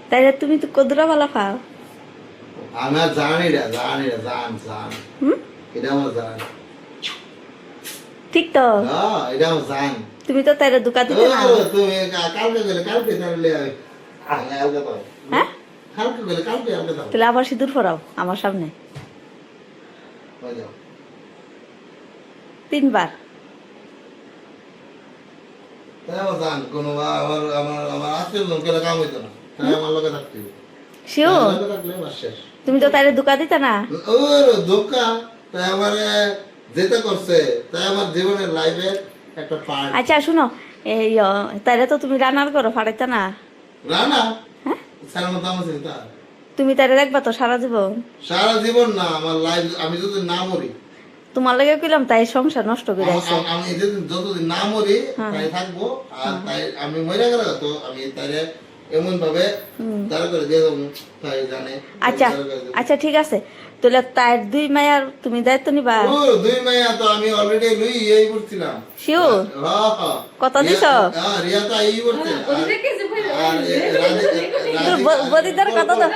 তাইলে তুমি তো কদুরা ভালো খাও। আমার জানি জান এটা আমার জান। ঠিক তো? হ্যাঁ এটা আমার জান। তুমি তো তাইলে দুকা দিতে না। তুমি কালকে গেলে কালকে তাহলে আলগা পাও। হ্যাঁ? কালকে গেলে কালকে আলগা দাও। তাহলে আবার সিঁদুর ফরাও আমার সামনে হয়ে যাও। 3 বার। তাই আমার জান কোনো আমার আত্মীয় লোক গেলে কাম হইতো না। তাই আমার লোকে থাকতে হবে। শিও লোকে থাকলে বাস শেষ। তুমি তো তাইলে দুকা দিতে না। ওর ধোকা তাই আমার যেটা করছে তাই আমার জীবনের লাইফের একটা পার্ট। আচ্ছা শুনো, এই তাইলে তো তুমি রান্নার করো ফাড়াইতে না। রানা হ্যাঁ? সারা মতো আমার চিন্তা তুমি তাইলে দেখবা তো সারা জীবন। সারা জীবন না আমার লাইফ আমি যদি না মরি তোমার লাগে কইলাম তাই সংসার নষ্ট করে আইছে। আমি যতদিন না মরি তাই থাকবো আর তাই আমি মরে গেলে তো আমি তাইলে এমন ভাবে তারা করে দিয়ে দেবো তাই জানে। আচ্ছা আচ্ছা ঠিক আছে, তাহলে তার 2 মায়ার তুমি দায়িত্ব নিবা। ও 2 মাইয়া তো আমি অলরেডি লুই এই করছিলাম। শিওর? কত দিছো? হ্যাঁ রিয়া তো এই করতে বদিদার কত দাও?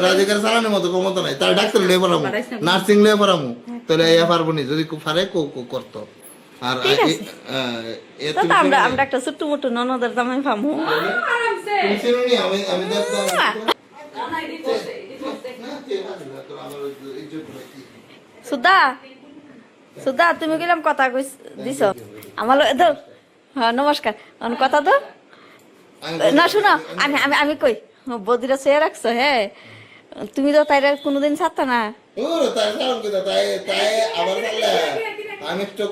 রাজিকার চালানোর মতো ক্ষমতা নাই তার ডাক্তার লিয়ে পড়ামু নার্সিং লিয়ে পড়ামু তাহলে ইয়া পারবো নি যদি খুব পারে করতো আর ঠিক আছে। তো তো আমরা একটা ছোট্ট মোটো ননদের দামে পামু। তুমি চিনুনি আমি আমি দেখতাম সুদা সুদা তুমি গেলাম কথা কইস দিছ আমার ধর। হ্যাঁ নমস্কার, কথা তো না শুনো, আমি আমি আমি কই বদিরা চেয়ে রাখছো। হ্যাঁ তুমি তো তাইরা কোনোদিন ছাড়তা না। ওরে তাই সালাম কইতা তাই তাই আবার বললে আমি স্টক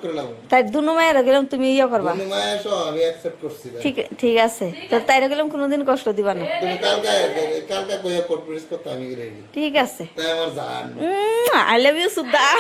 করলাম তাই 2 মায়ের গেলাম তুমি ইয়ে করবা। তুমি মায়া সহ আমি অ্যাকসেপ্ট করছি ঠিক ঠিক আছে, তো তাইরা গেলাম কোনোদিন কষ্ট দিবা না। তুমি কালকে কইয়া কোর্ট প্রেস করতে আমি রেডি। ঠিক আছে, তাই আমার জান আই লাভ ইউ সুদা।